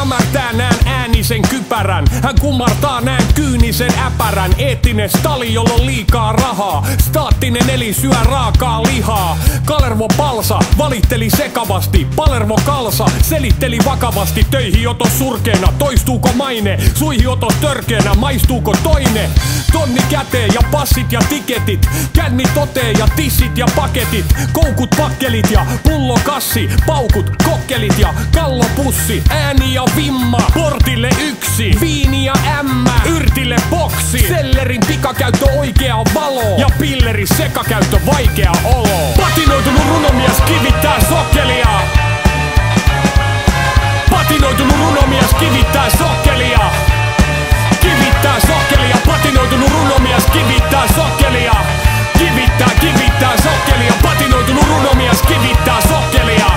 hämärtää nään äänisen kypärän. Hän kumartaa nään kyynisen äpärän. Eettinen stali, jolla on liikaa rahaa. Staattinen eli syö raakaa lihaa. Kalervo Palsa valitteli sekavasti. Palervo Kalsa selitteli vakavasti. Töihinoto surkeena, toistuuko maine? Suihioto törkeänä, maistuuko toinen? Tonni käteen ja passit ja tiketit. Känni toteen ja tissit ja paketit. Koukut, pakkelit ja pullokassi. Paukut, kokkelit ja kallopussi. Ääni ja vimma, portille yksi. Viini ja ämmä, yrtille boksi. Sellerin pikakäyttö oikea valo. Ja pilleri sekakäyttö vaikea olo. Patinoitunut runomies kivittää sokkelia. Patinoitunut runomies kivittää sokkelia. Kivittää sokkelia. Patinoitunut runomies kivittää sokkelia. Kivittää sokkelia. Patinoitunut runomies kivittää sokkelia.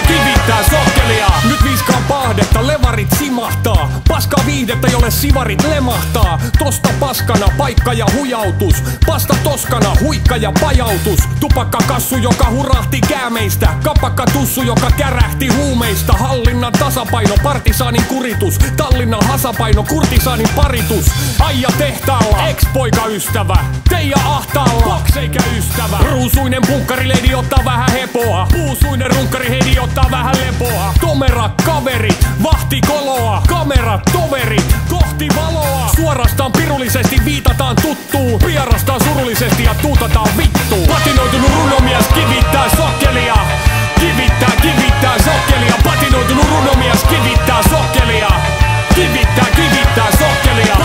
Kivittää sokkelia. Nyt viiskaan pahdetta, levarit simahtaa. Paskaa viihdettä, jolle sivarit lemahtaa. Tosta paskana, paikka ja hujautus. Pasta toskana, huikka ja pajautus. Tupakkakassu, joka hurahti käämeistä. Kapakka tussu, joka kärähti huumeista. Hallinnan tasapaino, partisaanin kuritus. Tallinnan hasapaino, kurtisaanin paritus. Aija tehtaalla, ex-poikaystävä. Teija ahtaalla, bokseikä ystävä. Ruusuinen punkkarileidi ottaa vähän hepoa. Puusuinen runkkariheidi ottaa vähän lepoa. Tomera kaverit, vahti koloa. Kamerat toverit, kohti valoa. Suorastaan pirullisesti viitataan tuttuun. Vierastaan surullisesti ja tuutataan vittuun. Patinoitunut runomies kivittää sokkelia. Kivittää sokkelia. Patinoitunut runomies kivittää sokkelia. Kivittää sokkelia.